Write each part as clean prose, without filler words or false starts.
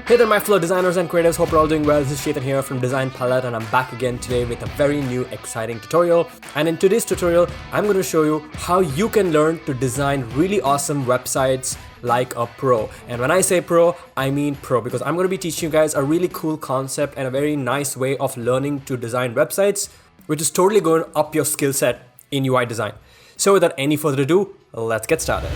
Hey there my fellow designers and creatives, hope you're all doing well. This is Chetan here from Design Palette and I'm back again today with a very new exciting tutorial. And in today's tutorial, I'm going to show you how you can learn to design really awesome websites like a pro. And when I say pro, I mean pro, because I'm going to be teaching you guys a really cool concept and a very nice way of learning to design websites, which is totally going to up your skill set in UI design. So without any further ado, let's get started.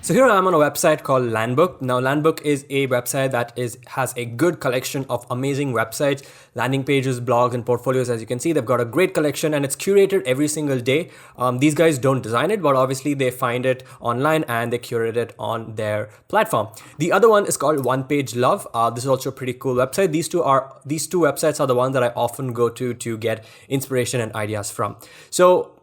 So here I am on a website called Landbook. Now Landbook is a website that has a good collection of amazing websites, landing pages, blogs, and portfolios. As you can see, they've got a great collection and it's curated every single day. These guys don't design it, but obviously they find it online and they curate it on their platform. The other one is called One Page Love. This is also a pretty cool website. These two websites are the ones that I often go to get inspiration and ideas from. So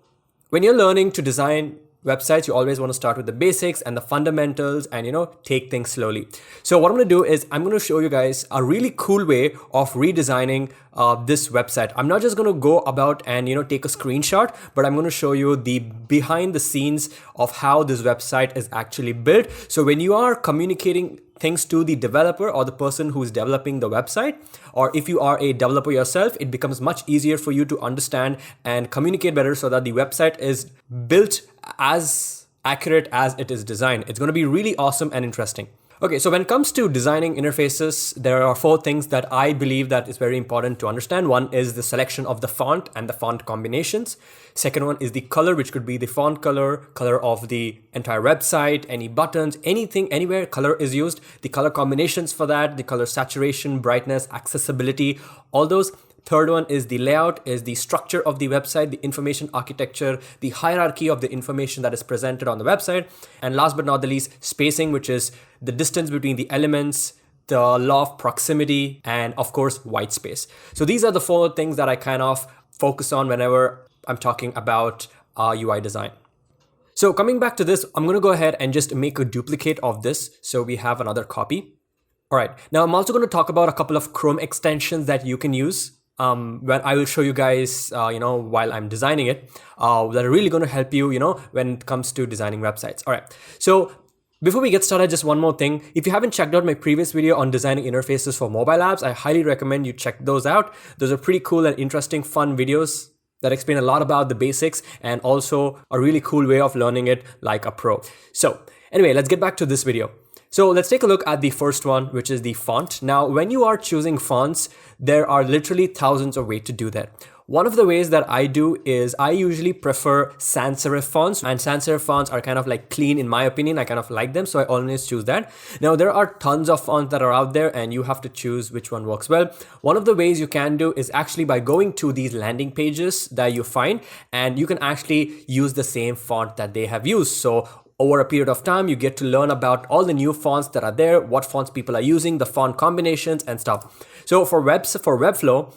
when you're learning to design websites, you always want to start with the basics and the fundamentals and, take things slowly. So what I'm going to do is I'm going to show you guys a really cool way of redesigning this website. I'm not just going to go about and, take a screenshot, but I'm going to show you the behind the scenes of how this website is actually built. So when you are communicating things to the developer or the person who is developing the website, or if you are a developer yourself, it becomes much easier for you to understand and communicate better so that the website is built as accurate as it is designed. It's going to be really awesome and interesting. Okay, so when it comes to designing interfaces, there are 4 things that I believe that is very important to understand. One is the selection of the font and the font combinations. Second one is the color, which could be the font color of the entire website, any buttons, anything, anywhere color is used, the color combinations for that, the color saturation, brightness, accessibility, all those. Third one is the layout, is the structure of the website, the information architecture, the hierarchy of the information that is presented on the website. And last but not the least, spacing, which is the distance between the elements, the law of proximity, and of course, white space. So these are the 4 things that I kind of focus on whenever I'm talking about UI design. So coming back to this, I'm going to go ahead and just make a duplicate of this. So we have another copy. All right. Now I'm also going to talk about a couple of Chrome extensions that you can use. When I will show you guys, while I'm designing it, that are really going to help you, when it comes to designing websites. All right. So before we get started, just one more thing. If you haven't checked out my previous video on designing interfaces for mobile apps, I highly recommend you check those out. Those are pretty cool and interesting, fun videos that explain a lot about the basics and also a really cool way of learning it like a pro. So anyway, let's get back to this video. So let's take a look at the first one, which is the font. Now, when you are choosing fonts, there are literally thousands of ways to do that. One of the ways that I do is I usually prefer sans serif fonts, and sans serif fonts are kind of like clean in my opinion. I kind of like them, so I always choose that. Now, there are tons of fonts that are out there and you have to choose which one works well. One of the ways you can do is actually by going to these landing pages that you find, and you can actually use the same font that they have used. So over a period of time, you get to learn about all the new fonts that are there, what fonts people are using, the font combinations and stuff. So for Webflow,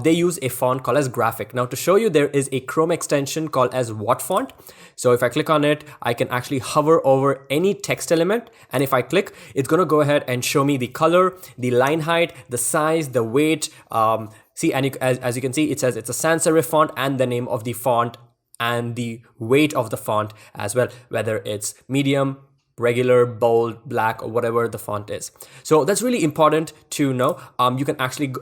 they use a font called as Graphic. Now to show you, there is a Chrome extension called as What Font. So if I click on it, I can actually hover over any text element. And if I click, it's going to go ahead and show me the color, the line height, the size, the weight. See, and as you can see, it says it's a sans serif font and the name of the font and the weight of the font as well, whether it's medium, regular, bold, black, or whatever the font is. So that's really important to know. You can actually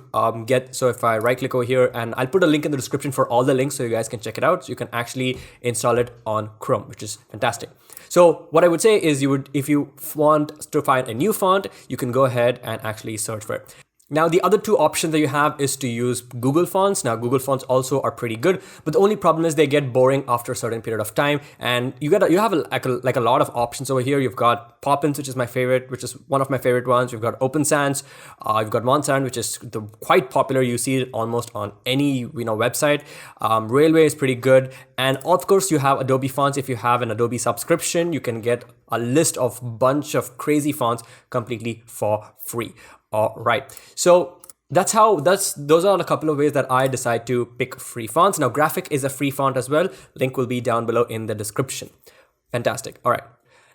so if I right click over here, and I'll put a link in the description for all the links so you guys can check it out. So you can actually install it on Chrome, which is fantastic. So what I would say is if you want to find a new font, you can go ahead and actually search for it. Now, the other 2 options that you have is to use Google Fonts. Now, Google Fonts also are pretty good, but the only problem is they get boring after a certain period of time. And you have a lot of options over here. You've got Poppins, which is my favorite, which is one of my favorite ones. You've got Open Sans. You've got Monsant, which is quite popular. You see it almost on any website. Railway is pretty good. And of course, you have Adobe Fonts. If you have an Adobe subscription, you can get a list of bunch of crazy fonts completely for free. All right, so those are a couple of ways that I decide to pick free fonts. Now, Graphic is a free font as well. Link will be down below in the description. Fantastic. All right.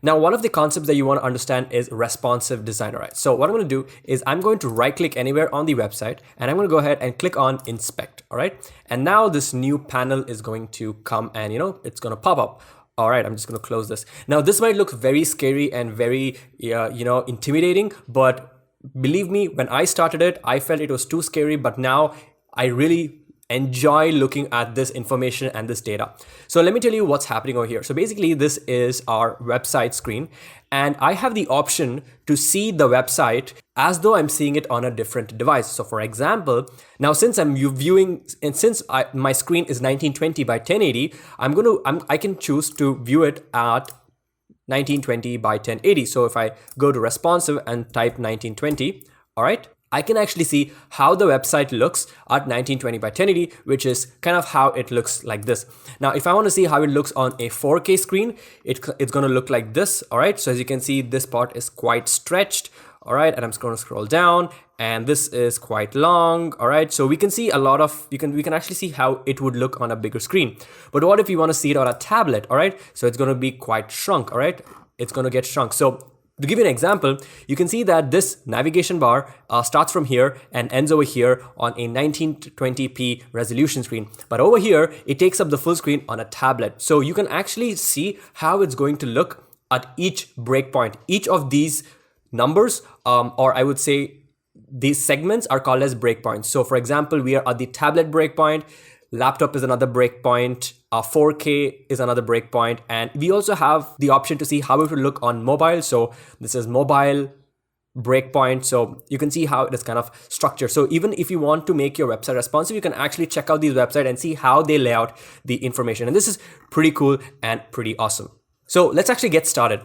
Now, one of the concepts that you want to understand is responsive design, right? So what I'm going to do is I'm going to right click anywhere on the website and I'm going to go ahead and click on inspect, all right? And now this new panel is going to come and, it's going to pop up. All right, I'm just going to close this. Now, this might look very scary and very, intimidating, but believe me, when I started it, I felt it was too scary, but now I really enjoy looking at this information and this data. So let me tell you what's happening over here. So basically this is our website screen and I have the option to see the website as though I'm seeing it on a different device. So for example, now since I'm viewing and since my screen is 1920 by 1080, I can choose to view it at 1920 by 1080. So if I go to responsive and type 1920, all right, I can actually see how the website looks at 1920 by 1080, which is kind of how it looks like this. Now, if I want to see how it looks on a 4K screen, it's going to look like this. All right. So as you can see, this part is quite stretched. All right. And I'm just going to scroll down and this is quite long. All right. So we can see a lot of, we can actually see how it would look on a bigger screen. But what if you want to see it on a tablet? All right. So it's going to be quite shrunk. All right. It's going to get shrunk. So to give you an example, you can see that this navigation bar starts from here and ends over here on a 1920p resolution screen. But over here, it takes up the full screen on a tablet. So you can actually see how it's going to look at each breakpoint. Each of these numbers, or I would say these segments are called as breakpoints. So for example, we are at the tablet breakpoint, laptop is another breakpoint, 4K is another breakpoint, and we also have the option to see how it will look on mobile. So this is mobile breakpoint. So you can see how it is kind of structured. So even if you want to make your website responsive, you can actually check out these websites and see how they lay out the information. And this is pretty cool and pretty awesome. So let's actually get started.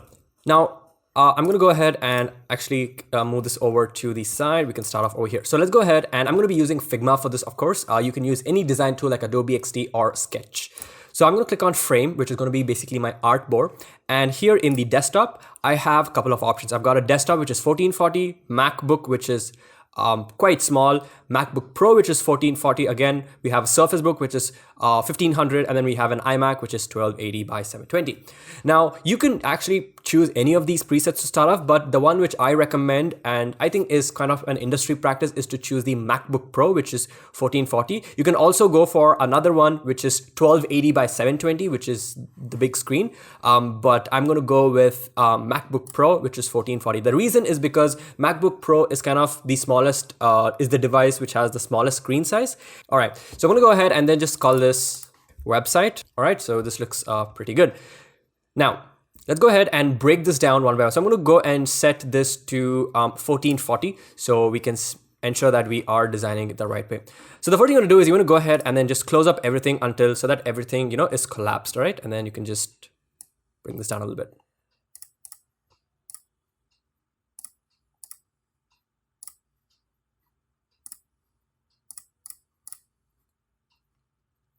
Now, I'm going to go ahead and actually move this over to the side. We can start off over here. So let's go ahead and I'm going to be using Figma for this, of course. You can use any design tool like Adobe XD or Sketch. So I'm going to click on Frame, which is going to be basically my artboard. And here in the desktop, I have a couple of options. I've got a desktop, which is 1440, MacBook, which is quite small, MacBook Pro, which is 1440. Again, we have a Surface Book, which is 1500, and then we have an iMac, which is 1280 by 720. Now, you can actually choose any of these presets to start off, but the one which I recommend and I think is kind of an industry practice is to choose the MacBook Pro, which is 1440. You can also go for another one, which is 1280 by 720, which is the big screen. But I'm going to go with MacBook Pro, which is 1440. The reason is because MacBook Pro is kind of the smallest, is the device which has the smallest screen size. All right, so I'm going to go ahead and then just call this website. All right, so this looks pretty good. Now, let's go ahead and break this down one by one. So I'm going to go and set this to 1440 so we can ensure that we are designing it the right way. So the first thing you want to do is you want to go ahead and then just close up everything until so that everything, is collapsed, all right? And then you can just bring this down a little bit.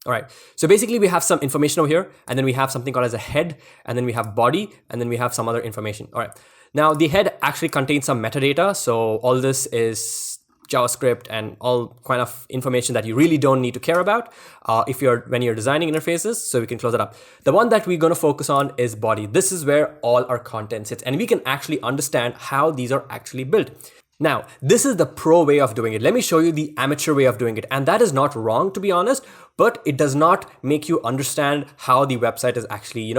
All right, so basically we have some information over here, and then we have something called as a head, and then we have body, and then we have some other information. All right, now the head actually contains some metadata. So all this is JavaScript and all kind of information that you really don't need to care about when you're designing interfaces. So we can close it up. The one that we're going to focus on is body. This is where all our content sits, and we can actually understand how these are actually built. Now, this is the pro way of doing it. Let me show you the amateur way of doing it. And that is not wrong, to be honest, but it does not make you understand how the website is actually,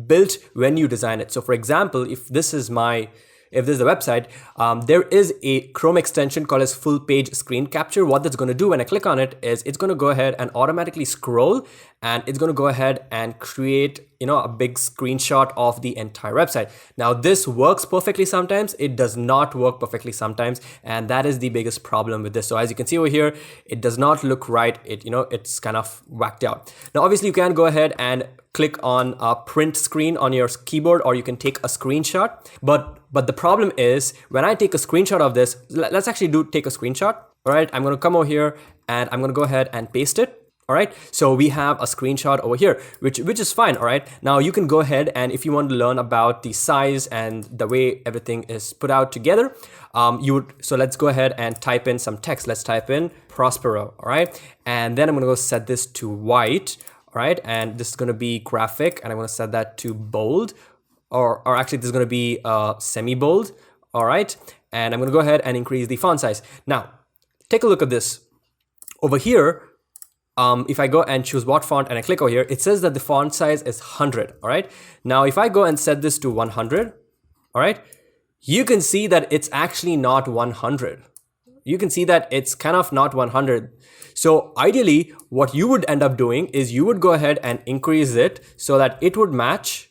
built when you design it. So for example, if this is the website, there is a Chrome extension called as full page screen capture. What that's going to do when I click on it is it's going to go ahead and automatically scroll, and it's going to go ahead and create, a big screenshot of the entire website. Now, this works perfectly sometimes. It does not work perfectly sometimes. And that is the biggest problem with this. So as you can see over here, it does not look right. It's kind of whacked out. Now, obviously you can go ahead and click on a print screen on your keyboard, or you can take a screenshot. But the problem is when I take a screenshot of this, let's actually take a screenshot. All right, I'm going to come over here and I'm going to go ahead and paste it. All right, so we have a screenshot over here, which is fine. All right, now you can go ahead and if you want to learn about the size and the way everything is put out together, so let's go ahead and type in some text. Let's type in Prospero. All right, and then I'm gonna go set this to white. All right, and this is gonna be graphic, and I'm gonna set that to bold. or actually this is going to be semi-bold. All right. And I'm going to go ahead and increase the font size. Now, take a look at this. Over here, if I go and choose what font and I click over here, it says that the font size is 100. All right. Now, if I go and set this to 100, all right, you can see that it's actually not 100. You can see that it's kind of not 100. So ideally, what you would end up doing is you would go ahead and increase it so that it would match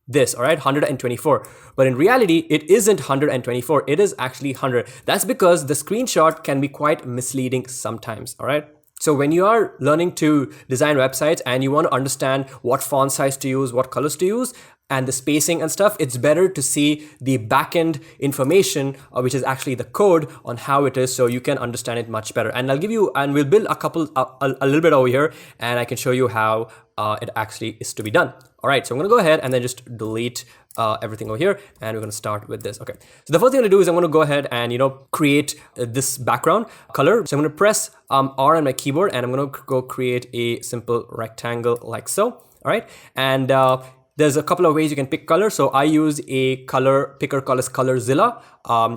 this, all right, 124. But in reality, it isn't 124. It is actually 100. That's because the screenshot can be quite misleading sometimes, all right? So when you are learning to design websites and you want to understand what font size to use, what colors to use, and the spacing and stuff, it's better to see the backend information, which is actually the code on how it is, so you can understand it much better. And I'll give you, and we'll build a little bit over here, and I can show you how it actually is to be done. All right, so I'm gonna go ahead and then just delete everything over here, and we're gonna start with this. Okay, so the first thing I'm gonna do is I'm gonna go ahead and create this background color. So I'm gonna press R on my keyboard, and I'm gonna go create a simple rectangle like so. All right, and there's a couple of ways you can pick color. So I use a color picker called as Colorzilla.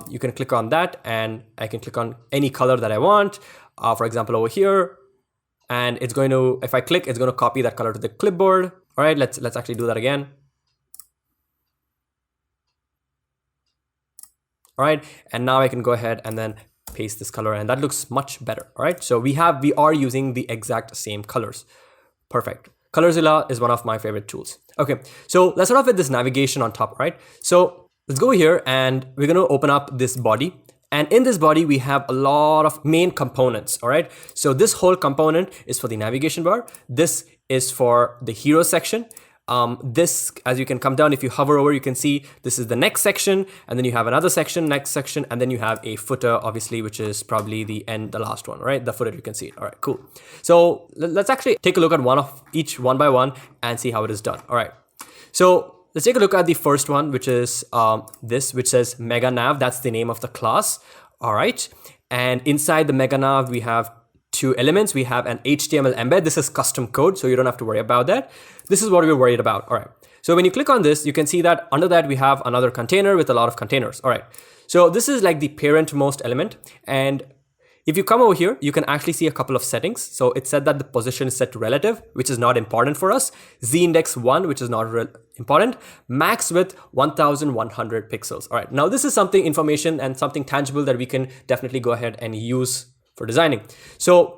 You can click on that and I can click on any color that I want. For example, over here, and it's going to, if I click, it's going to copy that color to the clipboard. All right, let's actually do that again. All right, and now I can go ahead and then paste this color, and that looks much better. All right, so we are using the exact same colors. Perfect. Colorzilla is one of my favorite tools. Okay, so let's start off with this navigation on top, right? So let's go here and we're going to open up this body. And in this body, we have a lot of main components, all right? So this whole component is for the navigation bar. This is for the hero section. This, as you can come down, if you hover over, you can see this is the next section, and then you have another section, next section, and then you have a footer, obviously, which is probably the end, the last one, right? The footer, you can see it. All right, cool. So let's actually take a look at each one by one and see how it is done. All right. So let's take a look at the first one, which is this, which says Mega Nav. That's the name of the class. All right. And inside the Mega Nav, we have two elements. We have an HTML embed. This is custom code, so you don't have to worry about that. This is what we're worried about. All right. So when you click on this, you can see that under that we have another container with a lot of containers. All right. So this is like the parent-most element. And if you come over here, you can actually see a couple of settings. So it said that the position is set to relative, which is not important for us. Z-index 1, which is not important. Max width 1100 pixels. All right. Now this is something information and something tangible that we can definitely go ahead and use for designing. So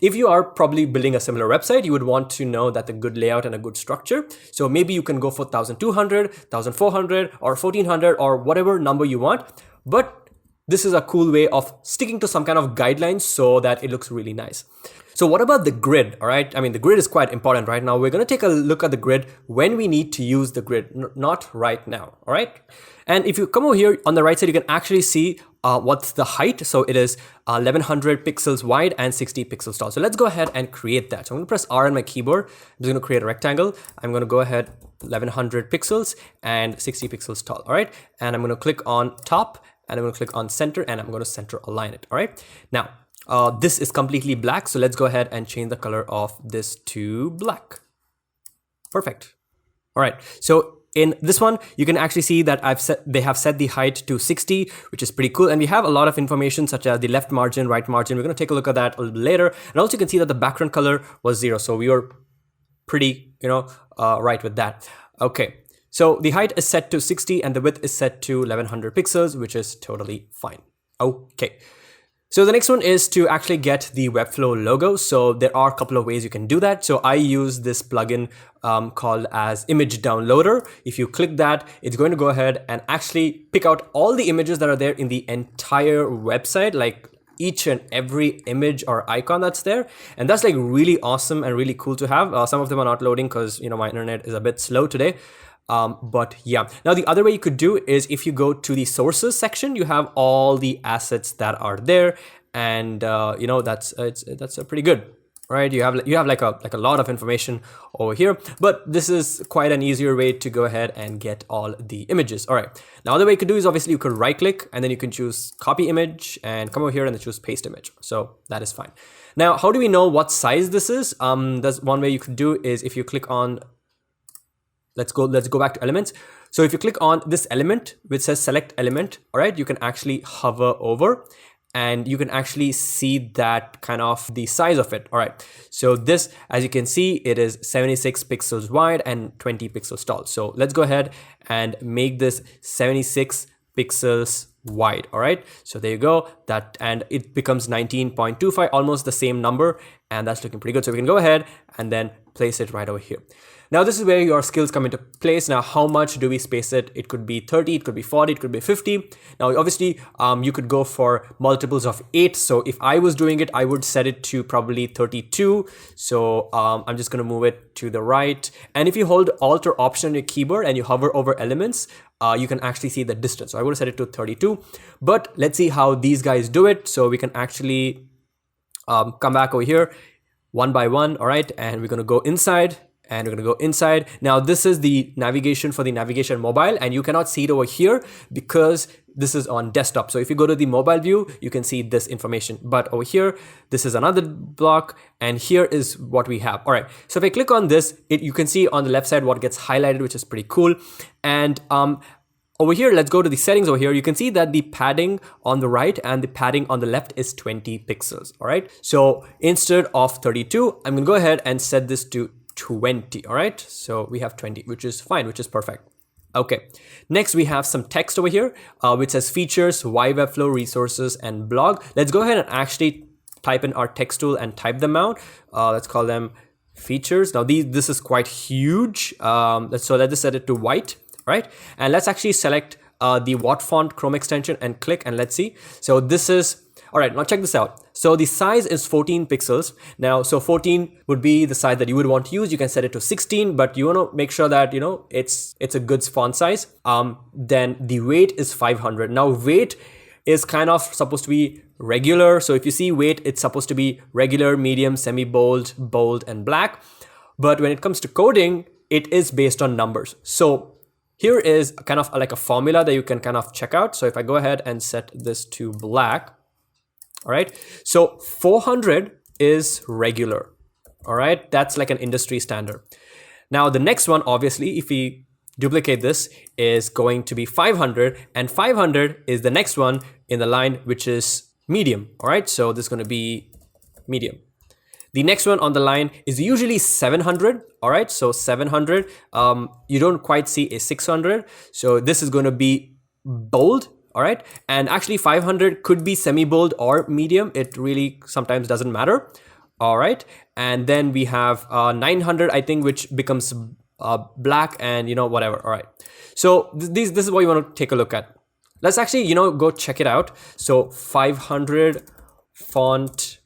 if you are probably building a similar website, you would want to know that the good layout and a good structure. So maybe you can go for 1200, 1400 or 1400 or whatever number you want. But this is a cool way of sticking to some kind of guidelines so that it looks really nice. So what about the grid? All right. I mean, the grid is quite important right now. We're going to take a look at the grid when we need to use the grid, not right now. All right. And if you come over here on the right side, you can actually see what's the height. So it is 1100 pixels wide and 60 pixels tall. So let's go ahead and create that. So I'm going to press R on my keyboard. I'm just going to create a rectangle. I'm going to go ahead 1100 pixels and 60 pixels tall. All right. And I'm going to click on top and I'm going to click on center and I'm going to center align it. All right. Now, this is completely black. So let's go ahead and change the color of this to black. Perfect. All right. So in this one, you can actually see that they have set the height to 60, which is pretty cool. And we have a lot of information such as the left margin, right margin. We're going to take a look at that a little bit later. And also you can see that the background color was 0. So we were pretty, right with that. Okay. So the height is set to 60 and the width is set to 1100 pixels, which is totally fine. Okay. So the next one is to actually get the Webflow logo. So there are a couple of ways you can do that. So I use this plugin called as Image Downloader. If you click that, it's going to go ahead and actually pick out all the images that are there in the entire website, like each and every image or icon that's there. And that's like really awesome and really cool to have. Some of them are not loading because, my internet is a bit slow today. But yeah, now the other way you could do is if you go to the sources section, you have all the assets that are there, and that's pretty good, right? You have like a lot of information over here, but this is quite an easier way to go ahead and get all the images. All right, now the way you could do is obviously you could right click and then you can choose copy image and come over here and then choose paste image. So that is fine. Now, how do we know what size this is? That's one way you could do is if you click on let's go back to elements. So if you click on this element which says select element, all right, you can actually hover over and you can actually see that kind of the size of it. All right, so this, as you can see, it is 76 pixels wide and 20 pixels tall. So let's go ahead and make this 76 pixels wide. All right, so there you go, that, and it becomes 19.25, almost the same number, and that's looking pretty good. So we can go ahead and then place it right over here. Now this is where your skills come into place. Now how much do we space it? It could be 30, it could be 40, it could be 50. Now obviously you could go for multiples of 8. So if I was doing it, I would set it to probably 32. So I'm just going to move it to the right. And if you hold Alt or Option on your keyboard and you hover over elements, you can actually see the distance. So I would have set it to 32. But let's see how these guys do it. So we can actually come back over here one by one. All right, and we're going to go inside. And we're going to go inside. Now this is the navigation for the navigation mobile, and you cannot see it over here because this is on desktop. So if you go to the mobile view, you can see this information. But over here, this is another block, and here is what we have. All right. So if I click on this, you can see on the left side what gets highlighted, which is pretty cool. And over here, let's go to the settings over here. You can see that the padding on the right and the padding on the left is 20 pixels. All right. So instead of 32, I'm going to go ahead and set this to 20. All right, so we have 20, which is fine, which is perfect. Okay, next we have some text over here which says features, why webflow, resources, and blog. Let's go ahead and actually type in our text tool and type them out. Let's call them features. Now this is quite huge. Let's just set it to white, right? And let's actually select the what font Chrome extension and click, and let's see. So this is, all right, now check this out. So the size is 14 pixels. Now, so 14 would be the size that you would want to use. You can set it to 16, but you want to make sure that, it's a good font size. Then the weight is 500. Now weight is kind of supposed to be regular. So if you see weight, it's supposed to be regular, medium, semi-bold, bold, and black. But when it comes to coding, it is based on numbers. So here is kind of like a formula that you can kind of check out. So if I go ahead and set this to black, all right, so 400 is regular. All right, that's like an industry standard. Now the next one, obviously, if we duplicate this, is going to be 500, and 500 is the next one in the line, which is medium. All right, so this is going to be medium. The next one on the line is usually 700. All right, so 700. You don't quite see a 600, so this is going to be bold. All right, and actually 500 could be semi-bold or medium. It really sometimes doesn't matter. All right, and then we have 900, I think, which becomes black and whatever. All right, so this is what you want to take a look at. Let's actually go check it out. So 500 font.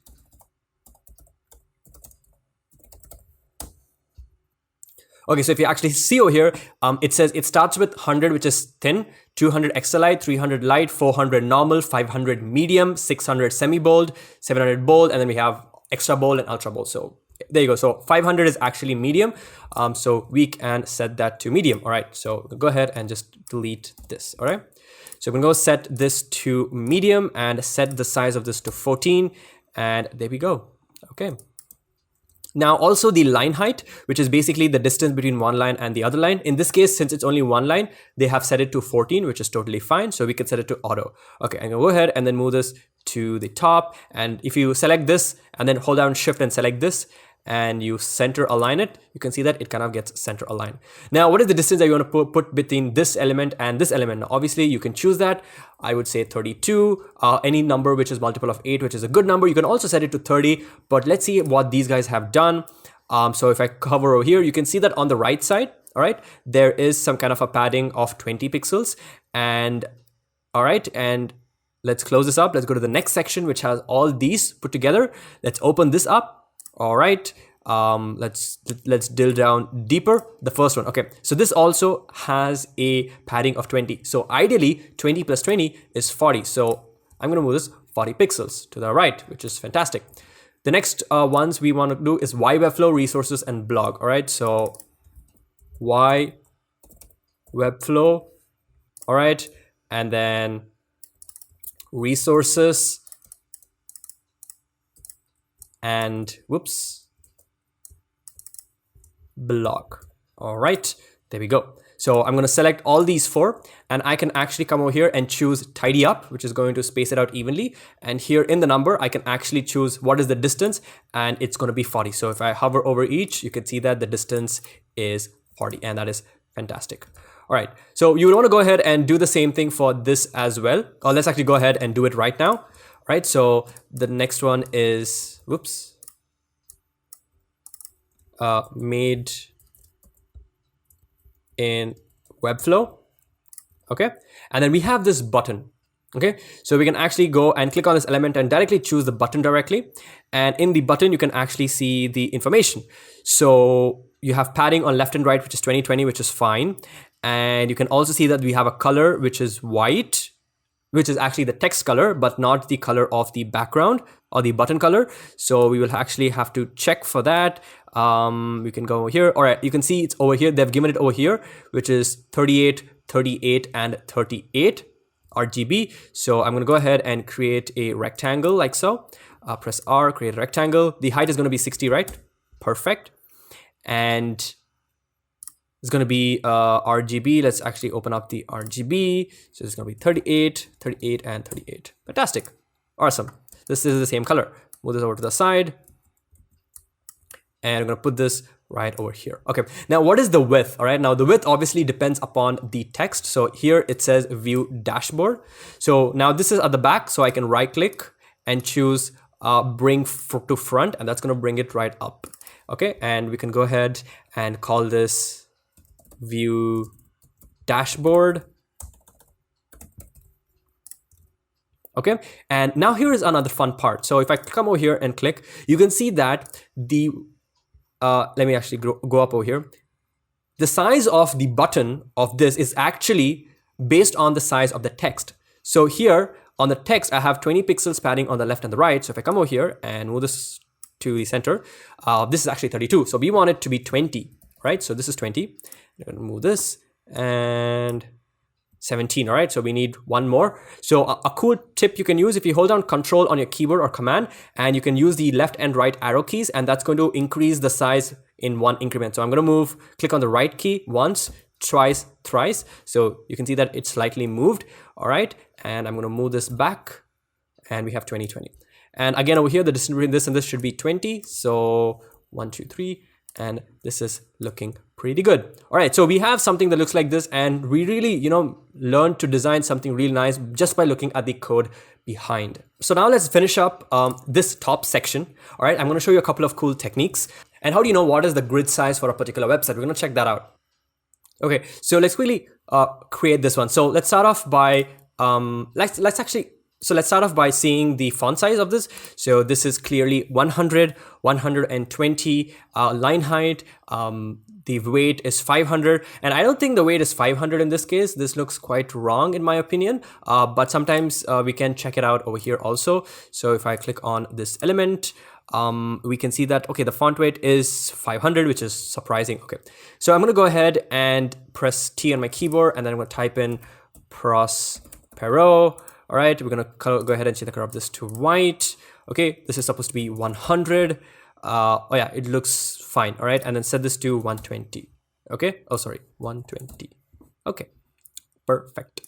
Okay, so if you actually see over here, it says it starts with 100, which is thin, 200 extra light, 300 light, 400 normal, 500 medium, 600 semi-bold, 700 bold, and then we have extra bold and ultra bold. So there you go. So 500 is actually medium. So we can set that to medium. All right, so go ahead and just delete this. All right, so we're gonna go set this to medium and set the size of this to 14, and there we go. Okay. Now also the line height, which is basically the distance between one line and the other line. In this case, since it's only one line, they have set it to 14, which is totally fine. So we can set it to auto. Okay, I'm gonna go ahead and then move this to the top. And if you select this and then hold down Shift and select this, and you center align it, you can see that it kind of gets center aligned. Now, what is the distance that you want to put between this element and this element? Now, obviously, you can choose that. I would say 32, any number which is multiple of 8, which is a good number. You can also set it to 30, but let's see what these guys have done. So if I hover over here, you can see that on the right side, all right, there is some kind of a padding of 20 pixels. And all right, and let's close this up. Let's go to the next section, which has all these put together. Let's open this up. All right, let's drill down deeper. The first one. Okay, so this also has a padding of 20. So ideally 20 plus 20 is 40. So I'm going to move this 40 pixels to the right, which is fantastic. The next ones we want to do is why webflow, resources, and blog. All right, so why webflow. All right, and then resources, and blog. All right, There we go. So I'm going to select all these 4, and I can actually come over here and choose tidy up, which is going to space it out evenly. And here in the number, I can actually choose what is the distance, and it's going to be 40. So if I hover over each, you can see that the distance is 40, and that is fantastic. All right, so you would want to go ahead and do the same thing for this as well. Or let's actually go ahead and do it right now. All right, so the next one is, whoops, made in Webflow. Okay, and then we have this button. Okay, so we can actually go and click on this element and directly choose the button directly. And in the button, you can actually see the information. So you have padding on left and right, which is 20/20, which is fine. And you can also see that we have a color, which is white, which is actually the text color, but not the color of the background or the button color. So we will actually have to check for that. We can go over here. All right, you can see it's over here. They've given it over here, which is 38, 38, and 38 RGB. So I'm going to go ahead and create a rectangle like so. Press R, create a rectangle. The height is going to be 60, right? Perfect. And it's going to be RGB. Let's actually open up the RGB. So it's going to be 38, 38, and 38. Fantastic. Awesome. This is the same color. Move this over to the side. And I'm going to put this right over here. Okay. Now, what is the width? All right. Now, the width obviously depends upon the text. So here it says view dashboard. So now this is at the back. So I can right click and choose bring to front, and that's going to bring it right up. Okay. And we can go ahead and call this view dashboard. Okay, and now here is another fun part. So if I come over here and click, you can see that the let me actually go up over here. The size of the button of this is actually based on the size of the text. So here on the text, I have 20 pixels padding on the left and the right. So if I come over here and move this to the center, this is actually 32. So we want it to be 20, right? So this is 20. I'm going to move this and 17. All right, so we need one more. So a cool tip you can use, if you hold down Control on your keyboard or command, and you can use the left and right arrow keys, and that's going to increase the size in one increment. So I'm going to click on the right key once, twice, thrice. So you can see that it's slightly moved. All right, and I'm going to move this back, and we have 20, 20. And again, over here, the distance between this and this should be 20. So 1, 2, 3. And this is looking pretty good. All right, so we have something that looks like this, and we really, learn to design something really nice just by looking at the code behind. So now let's finish up this top section. All right, I'm going to show you a couple of cool techniques. And how do you know what is the grid size for a particular website? We're going to check that out. Okay, so let's quickly create this one. So let's start off by let's start off by seeing the font size of this. So this is clearly 100, 120 line height. The weight is 500, and I don't think the weight is 500 in this case. This looks quite wrong in my opinion, but sometimes we can check it out over here also. So if I click on this element, we can see that, okay, the font weight is 500, which is surprising. Okay, so I'm going to go ahead and press T on my keyboard, and then I'm going to type in Prospero. All right, we're going to go ahead and change the color of this to white. Okay, this is supposed to be 100. Oh yeah, it looks fine. All right, and then set this to 120. Okay, oh sorry, 120. Okay, perfect.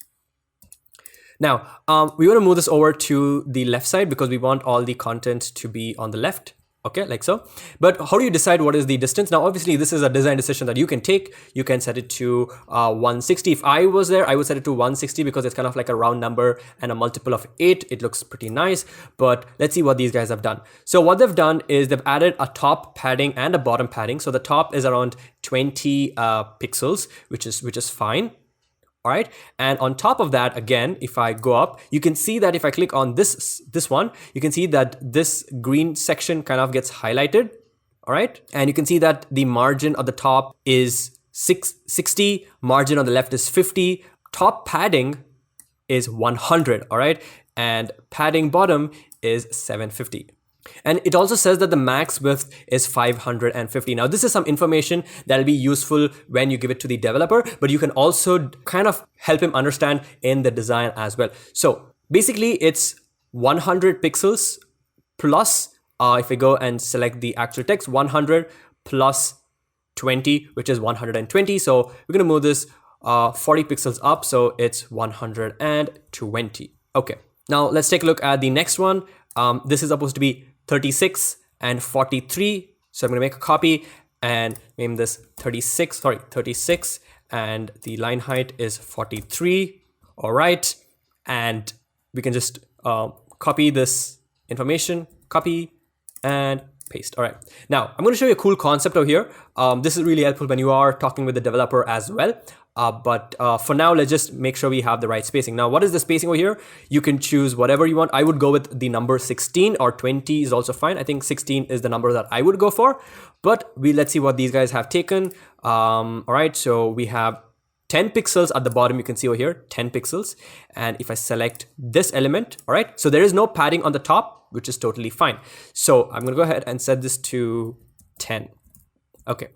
Now, we want to move this over to the left side because we want all the content to be on the left. Okay, like so. But how do you decide what is the distance? Now, obviously, this is a design decision that you can take. You can set it to 160. If I was there, I would set it to 160 because it's kind of like a round number and a multiple of 8. It looks pretty nice. But let's see what these guys have done. So what they've done is they've added a top padding and a bottom padding. So the top is around 20 pixels, which is fine. All right, and on top of that, again, if I go up, you can see that if I click on this one, you can see that this green section kind of gets highlighted. All right, and you can see that the margin at the top is 60, margin on the left is 50, top padding is 100. All right, and padding bottom is 750. And it also says that the max width is 550. Now, this is some information that'll be useful when you give it to the developer, but you can also kind of help him understand in the design as well. So basically, it's 100 pixels plus, if I go and select the actual text, 100 plus 20, which is 120. So we're going to move this 40 pixels up. So it's 120. Okay. Now let's take a look at the next one. This is supposed to be 36 and 43. So I'm going to make a copy and name this 36, and the line height is 43. All right. And we can just copy this information, copy and paste. All right. Now I'm going to show you a cool concept over here. This is really helpful when you are talking with the developer as well. But for now, let's just make sure we have the right spacing. Now, what is the spacing over here? You can choose whatever you want. I would go with the number 16, or 20 is also fine. I think 16 is the number that I would go for. But let's see what these guys have taken. All right, so we have 10 pixels at the bottom. You can see over here, 10 pixels. And if I select this element, all right, so there is no padding on the top, which is totally fine. So I'm going to go ahead and set this to 10. Okay.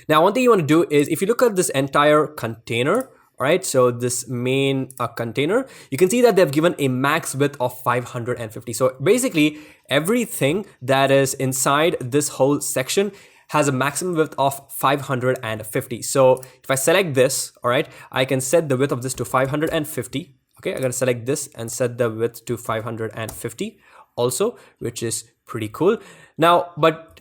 Now, one thing you want to do is if you look at this entire container, all right, so this main container, you can see that they've given a max width of 550. So basically everything that is inside this whole section has a maximum width of 550. So if I select this, all right, I can set the width of this to 550. Okay, I'm going to select this and set the width to 550 also, which is pretty cool. Now, but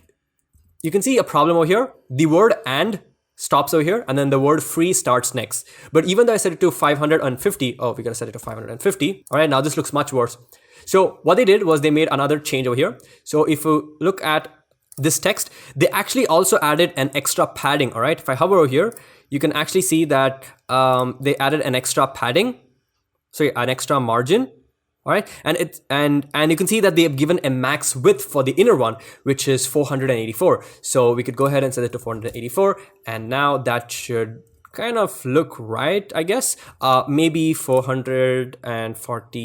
you can see a problem over here. The word and stops over here, and then the word free starts next. But even though I set it to 550, oh, we gotta set it to 550. All right, now this looks much worse. So what they did was they made another change over here. So if you look at this text, they actually also added an extra padding. All right, if I hover over here, you can actually see that they added an extra padding, sorry, an extra margin. All right, and you can see that they have given a max width for the inner one, which is 484. So we could go ahead and set it to 484, and now that should kind of look right, I guess. Maybe 440.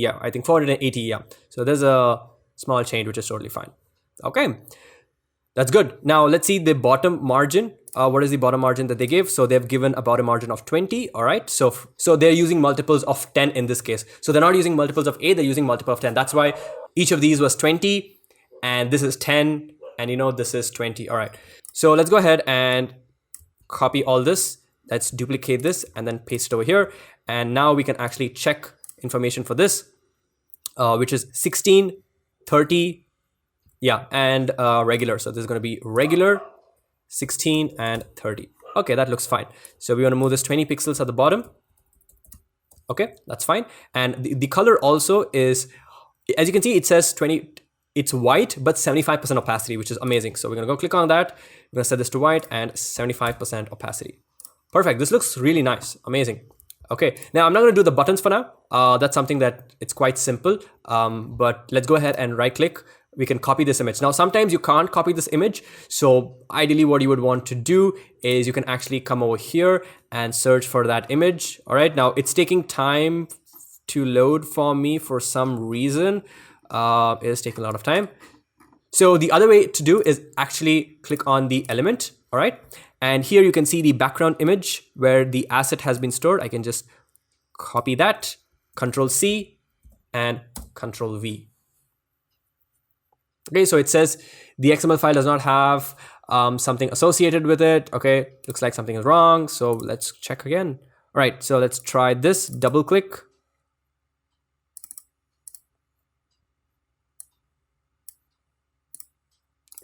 Yeah, I think 480. Yeah. So there's a small change, which is totally fine. Okay, that's good. Now let's see the bottom margin. What is the bottom margin that they give? So they've given about a margin of 20. All right. So they're using multiples of 10 in this case. So they're not using multiples of 8, they're using multiple of 10. That's why each of these was 20 and this is 10 and this is 20. All right. So let's go ahead and copy all this. Let's duplicate this and then paste it over here. And now we can actually check information for this, which is 16, 30, yeah, and regular. So this is going to be regular, 16 and 30. Okay, that looks fine. So we want to move this 20 pixels at the bottom. Okay, that's fine. And the color also is, as you can see, it says 20, it's white, but 75% opacity, which is amazing. So we're going to go click on that. We're going to set this to white and 75% opacity. Perfect. This looks really nice. Amazing. Okay, now I'm not going to do the buttons for now. That's something that it's quite simple. But let's go ahead and right click. We can copy this image. Now, sometimes you can't copy this image. So ideally what you would want to do is you can actually come over here and search for that image. All right. Now it's taking time to load for me for some reason. It is taking a lot of time. So the other way to do is actually click on the element. All right. And here you can see the background image where the asset has been stored. I can just copy that, Control C and Control V. Okay, so it says the XML file does not have something associated with it. Okay, looks like something is wrong. So let's check again. All right, so let's try this. Double click.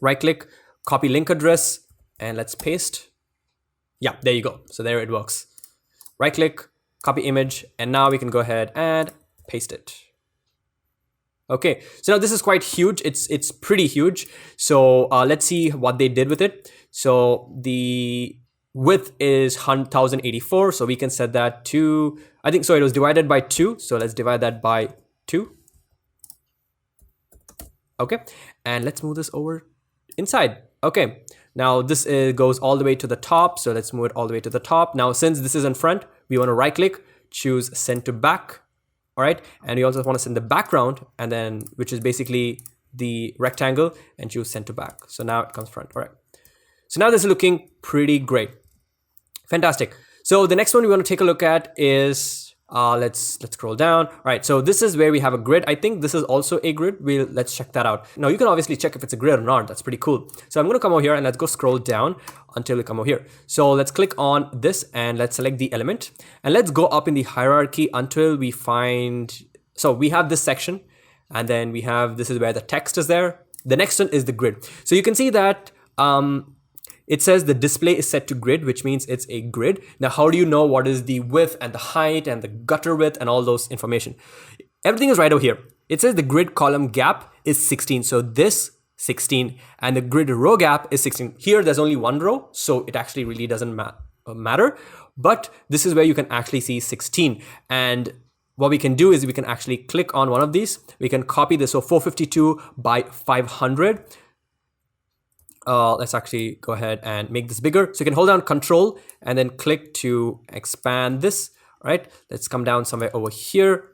Right click, copy link address, and let's paste. Yeah, there you go. So there it works. Right click, copy image, and now we can go ahead and paste it. Okay, so now this is quite huge. It's pretty huge. So let's see what they did with it. So the width is 1084. So we can set that to, I think, so it was divided by 2. So let's divide that by 2. Okay, and let's move this over inside. Okay, now this goes all the way to the top. So let's move it all the way to the top. Now, since this is in front, we want to right click, choose send to back. All right, and we also want to send the background, and then which is basically the rectangle, and choose send to back. So now it comes front. All right, so now this is looking pretty great. Fantastic. So the next one we want to take a look at is Let's scroll down. All right, so this is where we have a grid. I think this is also a grid. Let's check that out. Now you can obviously check if it's a grid or not. That's pretty cool. So I'm going to come over here and let's go scroll down until we come over here. So let's click on this and let's select the element and let's go up in the hierarchy until we find. So we have this section and then we have, this is where the text is there. The next one is the grid. So you can see that it says the display is set to grid, which means it's a grid. Now, how do you know what is the width and the height and the gutter width and all those information? Everything is right over here. It says the grid column gap is 16. So this 16 and the grid row gap is 16. Here, there's only one row, so it actually really doesn't matter. But this is where you can actually see 16. And what we can do is we can actually click on one of these. We can copy this. So 452 by 500. Let's actually go ahead and make this bigger. So you can hold down Control and then click to expand this. All right, let's come down somewhere over here.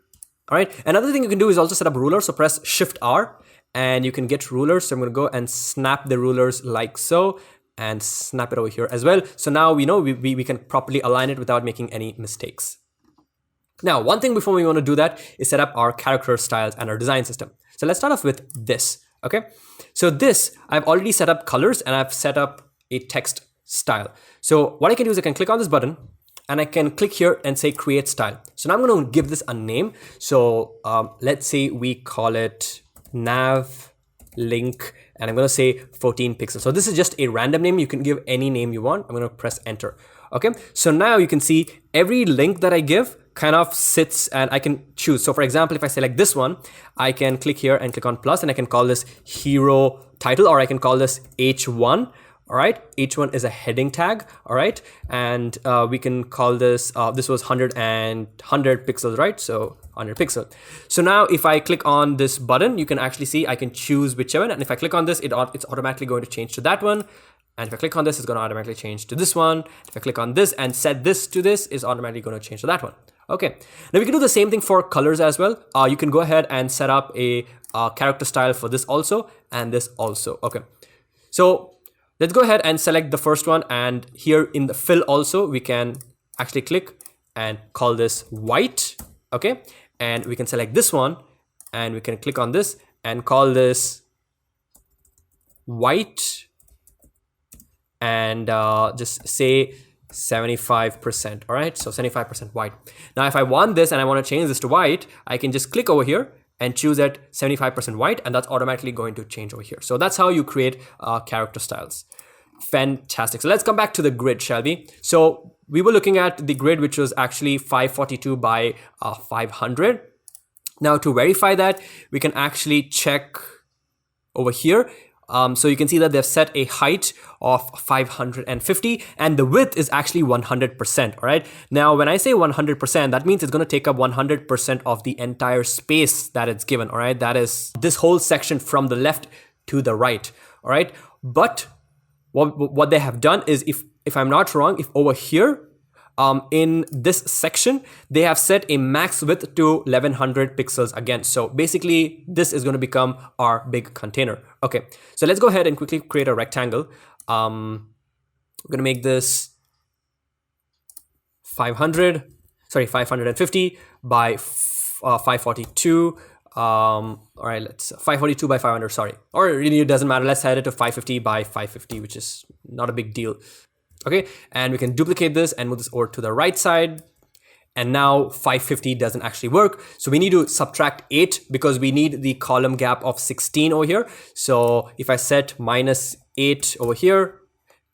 All right, another thing you can do is also set up rulers. So press Shift R and you can get rulers. So I'm going to go and snap the rulers like so and snap it over here as well. So now we know we can properly align it without making any mistakes. Now, one thing before we want to do that is set up our character styles and our design system. So let's start off with this. Okay, so this, I've already set up colors and I've set up a text style. So what I can do is I can click on this button and I can click here and say create style. So now I'm going to give this a name. So let's say we call it nav link and I'm going to say 14 pixels. So this is just a random name. You can give any name you want. I'm going to press enter. Okay, so now you can see every link that I give kind of sits and I can choose. So for example, if I select this one, I can click here and click on plus and I can call this hero title or I can call this H1. All right, H1 is a heading tag. All right, and we can call this, this was 100 pixels, right? So 100 pixel. So now if I click on this button, you can actually see I can choose whichever. And if I click on this, it's automatically going to change to that one. And if I click on this, it's going to automatically change to this one. If I click on this and set this to this, it's automatically going to change to that one. Okay, now we can do the same thing for colors as well. You can go ahead and set up a character style for this also and this also. Okay, so let's go ahead and select the first one. And here in the fill also, we can actually click and call this white. Okay, and we can select this one and we can click on this and call this white and just say 75%. All right, so 75% white. Now if I want this and I want to change this to white, I can just click over here and choose at 75% white and that's automatically going to change over here. So that's how you create character styles. Fantastic. So let's come back to the grid, shall we? So we were looking at the grid, which was actually 542 by 500. Now to verify that, we can actually check over here. So you can see that they've set a height of 550 and the width is actually 100%. All right. Now, when I say 100%, that means it's going to take up 100% of the entire space that it's given. All right. That is this whole section from the left to the right. All right. But what they have done is, if I'm not wrong, if over here, in this section, they have set a max width to 1100 pixels again. So basically this is going to become our big container. Okay, so let's go ahead and quickly create a rectangle. We're going to make this 550 by 542. All right, let's 542 by 500, sorry. Or really it doesn't matter. Let's set it to 550 by 550, which is not a big deal. Okay, and we can duplicate this and move this over to the right side. And now 550 doesn't actually work. So we need to subtract 8 because we need the column gap of 16 over here. So if I set -8 over here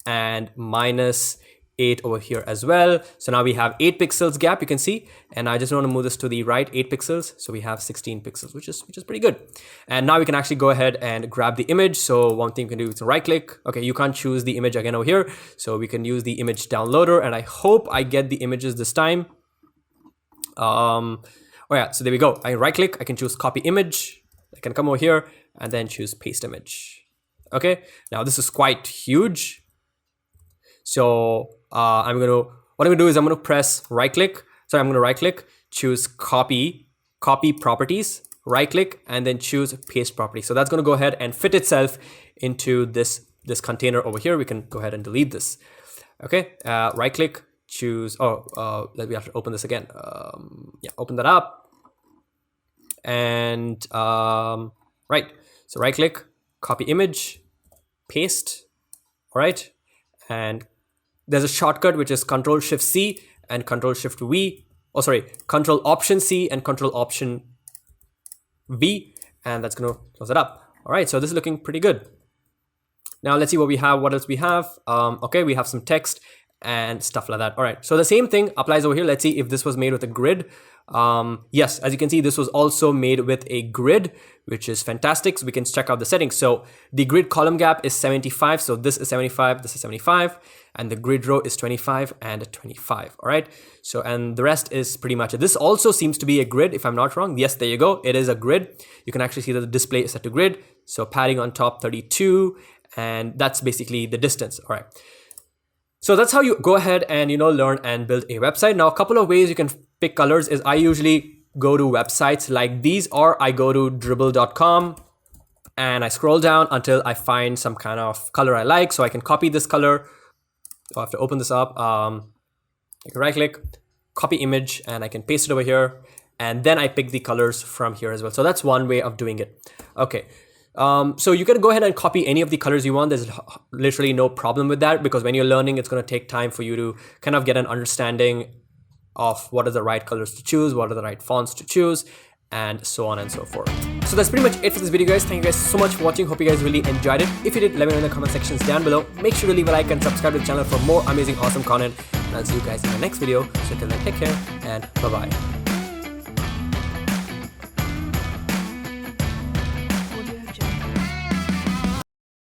and -8 over here as well. So now we have 8 pixels gap, you can see. And I just want to move this to the right, 8 pixels. So we have 16 pixels, which is pretty good. And now we can actually go ahead and grab the image. So one thing we can do is right click. Okay, you can't choose the image again over here. So we can use the image downloader and I hope I get the images this time. Oh yeah, so there we go. I right click, I can choose copy image. I can come over here and then choose paste image. Okay, now this is quite huge. So what I'm gonna do is I'm gonna press right click. So I'm gonna right click, choose copy properties, right click, and then choose paste property. So that's gonna go ahead and fit itself into this container over here. We can go ahead and delete this. Okay, right click, choose, let me have to open this again. Yeah, open that up. And right, so right click, copy image, paste. All right, and there's a shortcut which is Control Shift C and Control Shift V. Oh, sorry, Control Option C and Control Option V, and that's gonna close it up. All right, so this is looking pretty good. Now let's see what we have. What else we have? Okay, we have some text and stuff like that. All right, so the same thing applies over here. Let's see if this was made with a grid. Yes, as you can see, this was also made with a grid, which is fantastic. So we can check out the settings. So the grid column gap is 75. So this is 75, this is 75, and the grid row is 25 and 25. All right. So, and the rest is pretty much it. This also seems to be a grid, if I'm not wrong. Yes, there you go. It is a grid. You can actually see that the display is set to grid. So padding on top 32, and that's basically the distance. All right. So that's how you go ahead and, learn and build a website. Now, a couple of ways you can pick colors is I usually go to websites like these, or I go to dribble.com and I scroll down until I find some kind of color I like. So I can copy this color. So I have to open this up. I can right click, copy image, and I can paste it over here. And then I pick the colors from here as well. So that's one way of doing it. Okay. So you can go ahead and copy any of the colors you want. There's literally no problem with that, because when you're learning, it's going to take time for you to kind of get an understanding of what are the right colors to choose, what are the right fonts to choose, and so on and so forth. So that's pretty much it for this video, guys. Thank you guys so much for watching. Hope you guys really enjoyed it. If you did, let me know in the comment sections down below. Make sure to leave a like and subscribe to the channel for more amazing, awesome content. And I'll see you guys in the next video. So till then, take care and bye-bye.